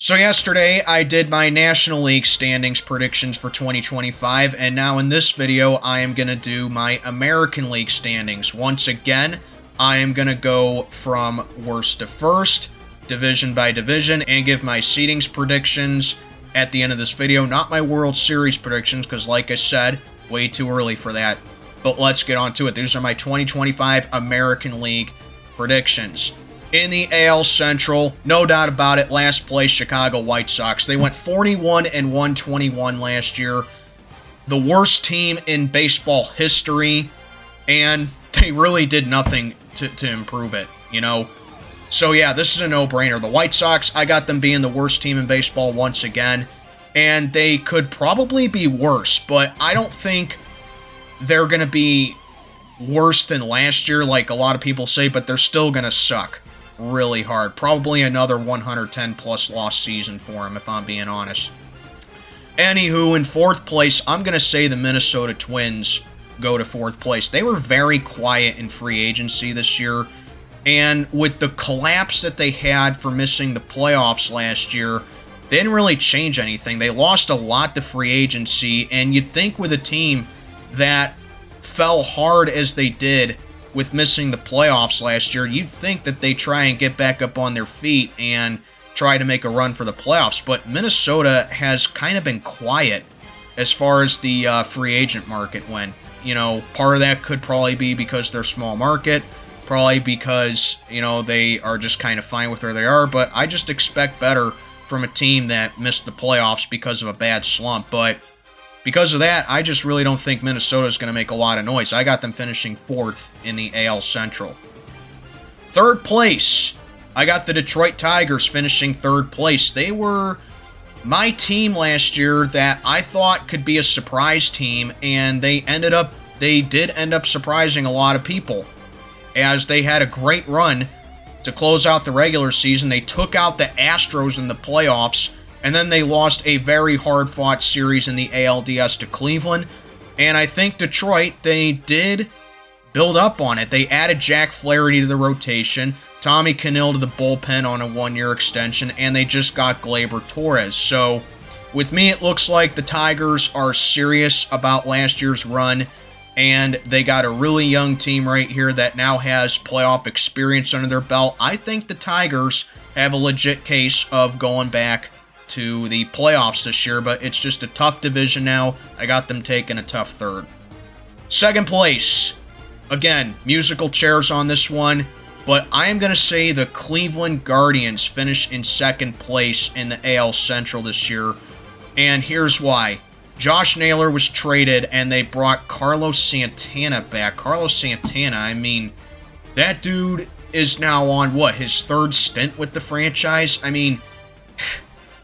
So yesterday, I did my National League standings predictions for 2025, and now in this video, I am going to do my American League standings. Once again, I am going to go from worst to first, division by division, and give my seedings predictions at the end of this video. Not my World Series predictions, because like I said, way too early for that. But let's get on to it. These are my 2025 American League predictions. In the AL Central, no doubt about it, last place Chicago White Sox. They went 41 and 121 last year. The worst team in baseball history, and they really did nothing to improve it, you know? So yeah, this is a no-brainer. The White Sox, I got them being the worst team in baseball once again, and they could probably be worse, but I don't think they're going to be worse than last year like a lot of people say, but they're still going to suck really hard. Probably another 110 plus loss season for him, if I'm being honest. Anywho, in fourth place, I'm going to say the Minnesota Twins go to fourth place. They were very quiet in free agency this year, and with the collapse that they had for missing the playoffs last year, they didn't really change anything. They lost a lot to free agency, and you'd think with a team that fell hard as they did with missing the playoffs last year, you'd think that they try and get back up on their feet and try to make a run for the playoffs. But Minnesota has kind of been quiet as far as the free agent market went. You know, part of that could probably be because they're small market, probably because, you know, they are just kind of fine with where they are. But I just expect better from a team that missed the playoffs because of a bad slump. But because of that, I just really don't think Minnesota is going to make a lot of noise. I got them finishing fourth in the AL Central. Third place, I got the Detroit Tigers finishing third place. They were my team last year that I thought could be a surprise team, and they did end up surprising a lot of people, as they had a great run to close out the regular season. They took out the Astros in the playoffs, and then they lost a very hard-fought series in the ALDS to Cleveland. And I think Detroit, they did build up on it. They added Jack Flaherty to the rotation, Tommy Cannell to the bullpen on a one-year extension, and they just got Gleyber Torres. So, with me, it looks like the Tigers are serious about last year's run, and they got a really young team right here that now has playoff experience under their belt. I think the Tigers have a legit case of going back to the playoffs this year, but it's just a tough division now. I got them taking a tough third. Second place, again, musical chairs on this one, but I am going to say the Cleveland Guardians finish in second place in the AL Central this year, and here's why. Josh Naylor was traded, and they brought Carlos Santana back. Carlos Santana, I mean, that dude is now on, what, his third stint with the franchise? I mean,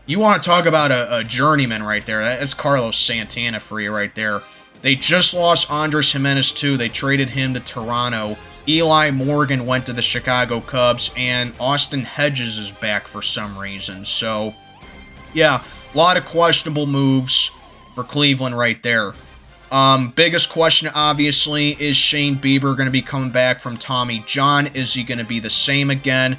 you want to talk about a journeyman right there. That's Carlos Santana for you right there. They just lost Andres Jimenez, too. They traded him to Toronto. Eli Morgan went to the Chicago Cubs, and Austin Hedges is back for some reason. So, yeah, a lot of questionable moves for Cleveland right there. Biggest question, obviously, is Shane Bieber going to be coming back from Tommy John? Is he going to be the same again?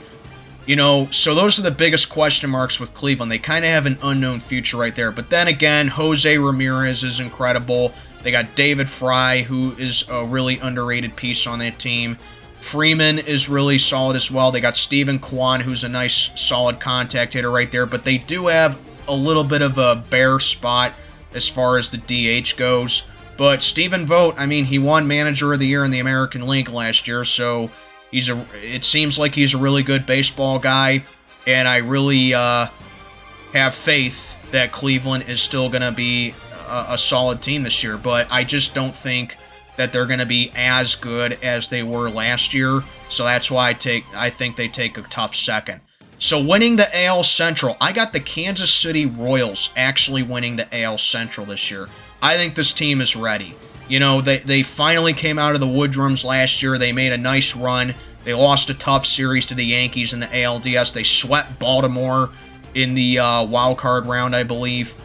You know, so those are the biggest question marks with Cleveland. They kind of have an unknown future right there. But then again, Jose Ramirez is incredible. They got David Fry, who is a really underrated piece on that team. Freeman is really solid as well. They got Steven Kwan, who's a nice, solid contact hitter right there. But they do have a little bit of a bare spot as far as the DH goes. But Stephen Vogt, I mean, he won Manager of the Year in the American League last year, so it seems like he's a really good baseball guy, and I really have faith that Cleveland is still going to be a solid team this year, but I just don't think that they're going to be as good as they were last year, so that's why I think they take a tough second. So winning the AL Central, I got the Kansas City Royals actually winning the AL Central this year. I think this team is ready. You know, they finally came out of the Woodrums last year. They made a nice run. They lost a tough series to the Yankees in the ALDS. They swept Baltimore in the wild card round, I believe.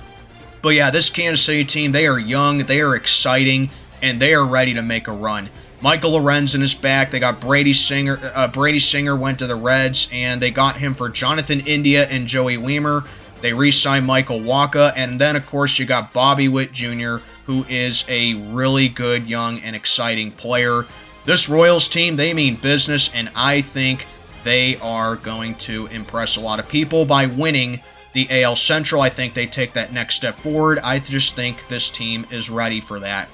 But yeah, this Kansas City team, they are young, they are exciting, and they are ready to make a run. Michael Lorenzen is back. They got Brady Singer. Brady Singer went to the Reds, and they got him for Jonathan India and Joey Weimer. They re-signed Michael Wacha, and then, of course, you got Bobby Witt Jr., who is a really good, young, and exciting player. This Royals team, they mean business, and I think they are going to impress a lot of people by winning the AL Central. I think they take that next step forward. I just think this team is ready for that.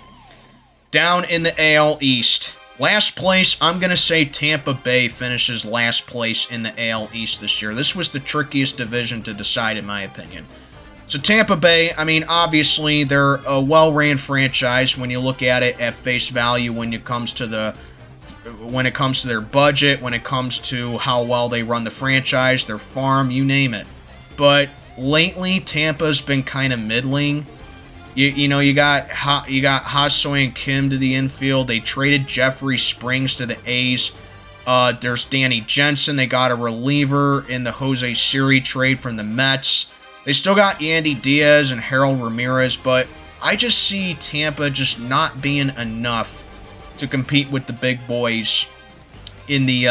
Down in the AL East, last place, I'm going to say Tampa Bay finishes last place in the AL East this year. This was the trickiest division to decide, in my opinion. So Tampa Bay, I mean, obviously, they're a well-ran franchise when you look at it at face value when it comes to their budget, when it comes to how well they run the franchise, their farm, you name it. But lately, Tampa's been kind of middling. You got Ha-Seong and Kim to the infield. They traded Jeffrey Springs to the A's. There's Danny Jensen. They got a reliever in the Jose Siri trade from the Mets. They still got Andy Diaz and Harold Ramirez, but I just see Tampa just not being enough to compete with the big boys in the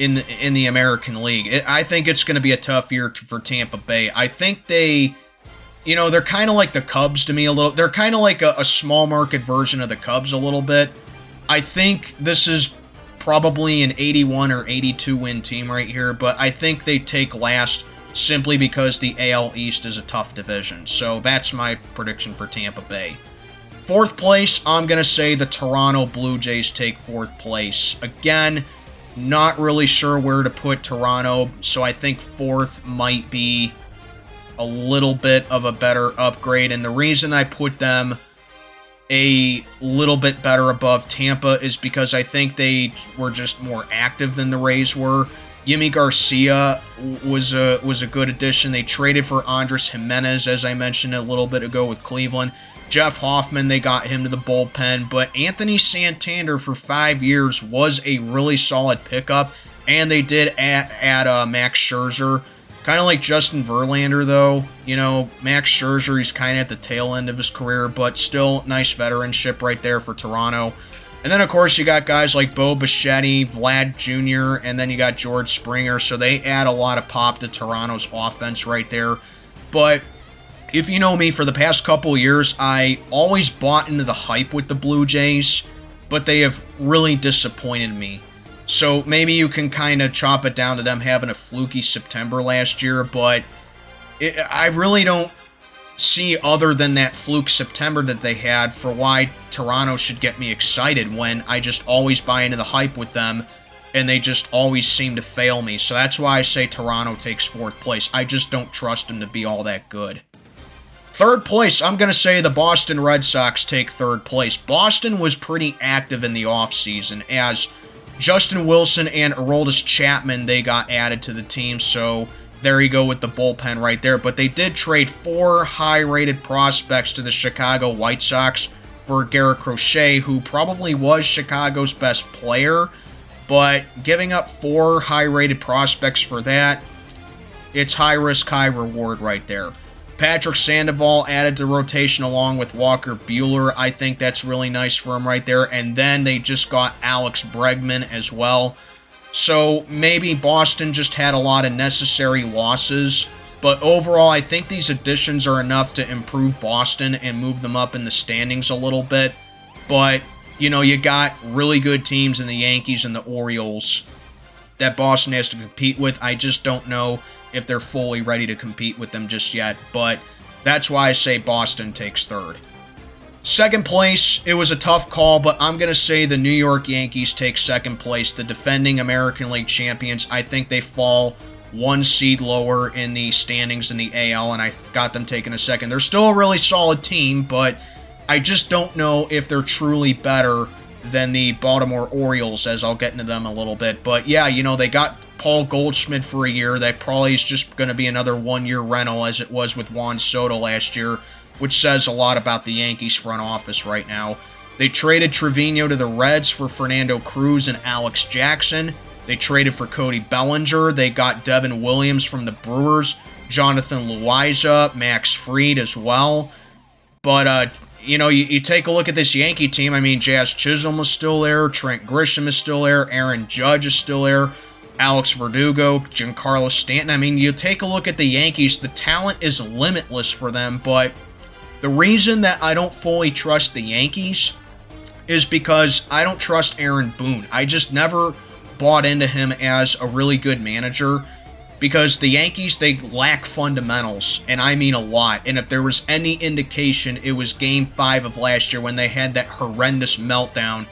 American League. I think it's going to be a tough year for Tampa Bay. I think they're kind of like the Cubs to me a little. They're kind of like a small market version of the Cubs a little bit. I think this is probably an 81 or 82 win team right here, but I think they take last simply because the AL East is a tough division. So that's my prediction for Tampa Bay. Fourth place, I'm going to say the Toronto Blue Jays take fourth place. Again, not really sure where to put Toronto, so I think fourth might be a little bit of a better upgrade. And the reason I put them a little bit better above Tampa is because I think they were just more active than the Rays were. Yimi Garcia was a good addition. They traded for Andres Jimenez, as I mentioned a little bit ago with Cleveland. Jeff Hoffman, they got him to the bullpen. But Anthony Santander for 5 years was a really solid pickup. And they did add Max Scherzer. Kind of like Justin Verlander, though. Max Scherzer, he's kind of at the tail end of his career, but still nice veteranship right there for Toronto. And then, of course, you got guys like Bo Bichetti, Vlad Jr., and then you got George Springer, so they add a lot of pop to Toronto's offense right there. But if you know me, for the past couple of years, I always bought into the hype with the Blue Jays, but they have really disappointed me. So maybe you can kind of chop it down to them having a fluky September last year, but I really don't see, other than that fluke September that they had, for why Toronto should get me excited when I just always buy into the hype with them and they just always seem to fail me. So that's why I say Toronto takes fourth place. I just don't trust them to be all that good. Third place, I'm going to say the Boston Red Sox take third place. Boston was pretty active in the offseason as Justin Wilson and Aroldis Chapman, they got added to the team, so there you go with the bullpen right there. But they did trade 4 high-rated prospects to the Chicago White Sox for Garrett Crochet, who probably was Chicago's best player. But giving up 4 high-rated prospects for that, it's high risk, high reward right there. Patrick Sandoval added to rotation along with Walker Buehler. I think that's really nice for him right there. And then they just got Alex Bregman as well. So maybe Boston just had a lot of necessary losses. But overall, I think these additions are enough to improve Boston and move them up in the standings a little bit. But, you got really good teams in the Yankees and the Orioles that Boston has to compete with. I just don't know if they're fully ready to compete with them just yet. But that's why I say Boston takes third. Second place, it was a tough call, but I'm going to say the New York Yankees take second place, the defending American League champions. I think they fall 1 seed lower in the standings in the AL, and I got them taking a second. They're still a really solid team, but I just don't know if they're truly better than the Baltimore Orioles, as I'll get into them a little bit. But yeah, they got Paul Goldschmidt for a year. That probably is just going to be another 1-year rental, as it was with Juan Soto last year, which says a lot about the Yankees front office right now. They traded Trevino to the Reds for Fernando Cruz and Alex Jackson. They traded for Cody Bellinger. They got Devin Williams from the Brewers, Jonathan Loaiza, Max Fried as well. But, you take a look at this Yankee team. I mean, Jazz Chisholm is still there. Trent Grisham is still there. Aaron Judge is still there. Alex Verdugo, Giancarlo Stanton. I mean, you take a look at the Yankees, the talent is limitless for them, but the reason that I don't fully trust the Yankees is because I don't trust Aaron Boone. I just never bought into him as a really good manager because the Yankees, they lack fundamentals, and I mean a lot. And if there was any indication, it was Game 5 of last year when they had that horrendous meltdown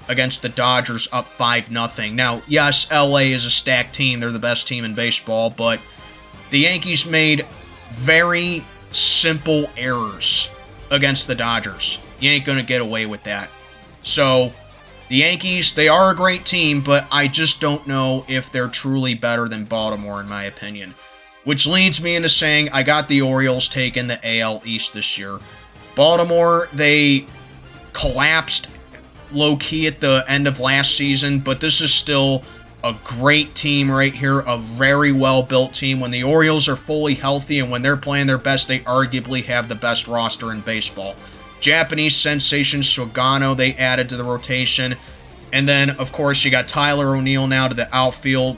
against the Dodgers up 5-0. Now, yes, LA is a stacked team. They're the best team in baseball, but the Yankees made very simple errors against the Dodgers. You ain't going to get away with that. So, the Yankees, they are a great team, but I just don't know if they're truly better than Baltimore, in my opinion. Which leads me into saying I got the Orioles taking the AL East this year. Baltimore, they collapsed low-key at the end of last season, but this is still a great team right here, a very well-built team. When the Orioles are fully healthy and when they're playing their best, they arguably have the best roster in baseball. Japanese sensation Sugano, they added to the rotation. And then, of course, you got Tyler O'Neill now to the outfield.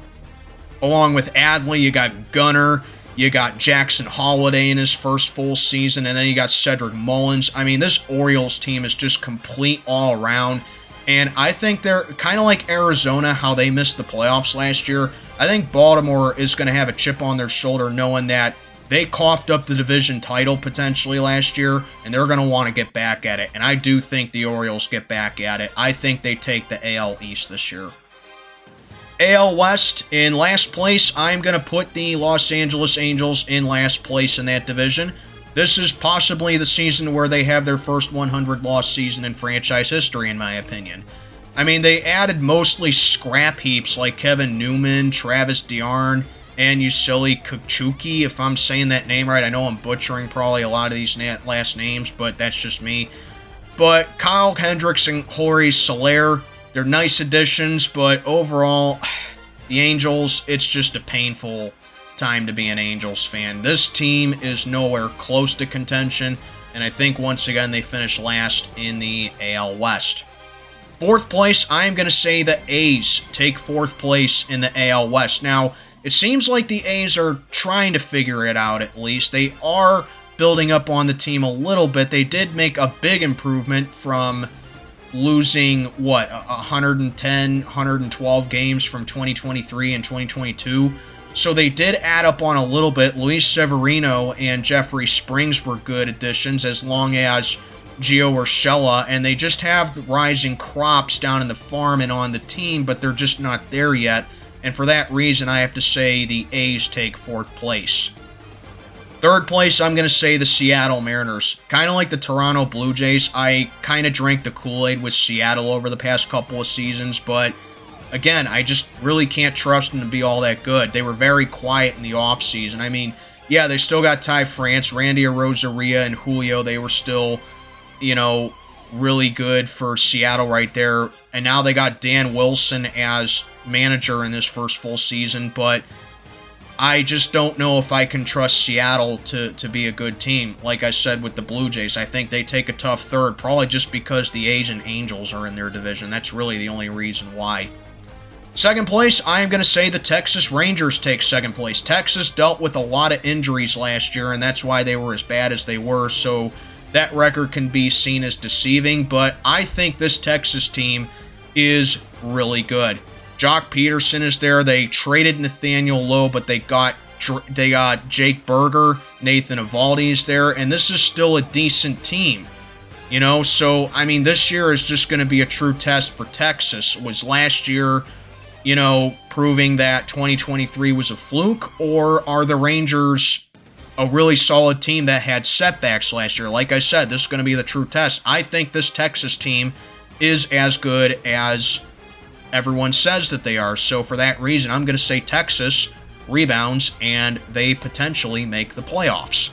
Along with Adley, you got Gunnar, you got Jackson Holliday in his first full season, and then you got Cedric Mullins. I mean, this Orioles team is just complete all around. And I think they're kind of like Arizona, how they missed the playoffs last year. I think Baltimore is going to have a chip on their shoulder knowing that they coughed up the division title potentially last year, and they're going to want to get back at it. And I do think the Orioles get back at it. I think they take the AL East this year. AL West, in last place, I'm going to put the Los Angeles Angels in last place in that division. This is possibly the season where they have their first 100-loss season in franchise history, in my opinion. I mean, they added mostly scrap heaps like Kevin Newman, Travis Dearn, and Yusili Kikuchi, if I'm saying that name right. I know I'm butchering probably a lot of these last names, but that's just me. But Kyle Hendricks and Jorge Soler, they're nice additions, but overall, the Angels, it's just a painful time to be an Angels fan. This team is nowhere close to contention, and I think once again they finish last in the AL West. Fourth place, I'm going to say the A's take fourth place in the AL West. Now, it seems like the A's are trying to figure it out at least. They are building up on the team a little bit. They did make a big improvement from losing, 110, 112 games from 2023 and 2022. So they did add up on a little bit. Luis Severino and Jeffrey Springs were good additions, as long as Gio Urshela, and they just have the rising crops down in the farm and on the team, but they're just not there yet. And for that reason, I have to say the A's take fourth place. Third place, I'm going to say the Seattle Mariners. Kind of like the Toronto Blue Jays, I kind of drank the Kool-Aid with Seattle over the past couple of seasons, but again, I just really can't trust them to be all that good. They were very quiet in the offseason. I mean, yeah, they still got Ty France, Randy Arozarena, and Julio. They were still, really good for Seattle right there. And now they got Dan Wilson as manager in this first full season, but I just don't know if I can trust Seattle to be a good team. Like I said with the Blue Jays, I think they take a tough third, probably just because the A's and Angels are in their division. That's really the only reason why. Second place, I am going to say the Texas Rangers take second place. Texas dealt with a lot of injuries last year, and that's why they were as bad as they were, so that record can be seen as deceiving, but I think this Texas team is really good. Jock Peterson is there. They traded Nathaniel Lowe, but they got Jake Berger, Nathan Eovaldi is there, and this is still a decent team. So, I mean, this year is just going to be a true test for Texas. Was last year, proving that 2023 was a fluke, or are the Rangers a really solid team that had setbacks last year? Like I said, this is going to be the true test. I think this Texas team is as good as everyone says that they are. So for that reason, I'm going to say Texas rebounds and they potentially make the playoffs.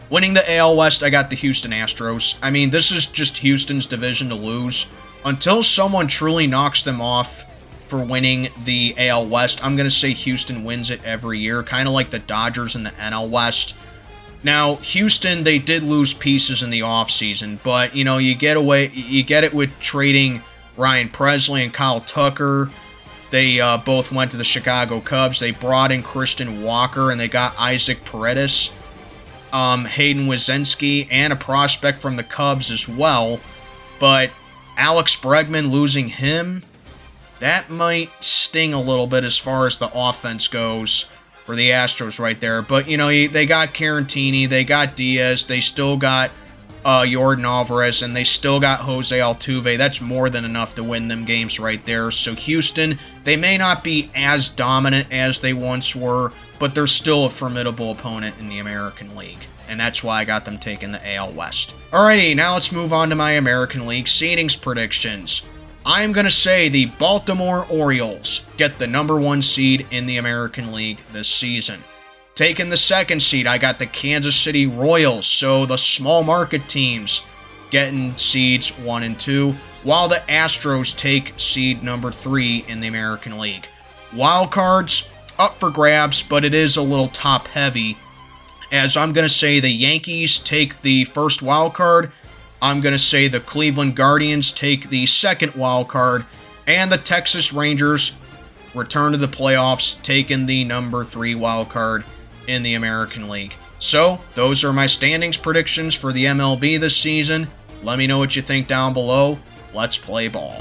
Winning the AL West, I got the Houston Astros. I mean, this is just Houston's division to lose. Until someone truly knocks them off for winning the AL West, I'm going to say Houston wins it every year, kind of like the Dodgers in the NL West. Now, Houston, they did lose pieces in the offseason, but, you get it with trading Ryan Presley and Kyle Tucker. They both went to the Chicago Cubs. They brought in Christian Walker, and they got Isaac Paredes, Hayden Wiesenski, and a prospect from the Cubs as well. But Alex Bregman, losing him, that might sting a little bit as far as the offense goes for the Astros right there. But, you know, they got Carantini, they got Diaz, they still got Yordan Alvarez, and they still got Jose Altuve. That's more than enough to win them games right there. So Houston, they may not be as dominant as they once were, but they're still a formidable opponent in the American League. And that's why I got them taking the AL West. Alrighty, now let's move on to my American League seedings predictions. I am going to say the Baltimore Orioles get the #1 seed in the American League this season. Taking the 2nd seed, I got the Kansas City Royals, so the small market teams getting seeds 1 and 2, while the Astros take seed #3 in the American League. Wild cards, up for grabs, but it is a little top heavy, as I'm going to say the Yankees take the first wild card, I'm going to say the Cleveland Guardians take the 2nd wild card, and the Texas Rangers return to the playoffs, taking the #3 wild card in the American League. So, those are my standings predictions for the MLB this season. Let me know what you think down below. Let's play ball.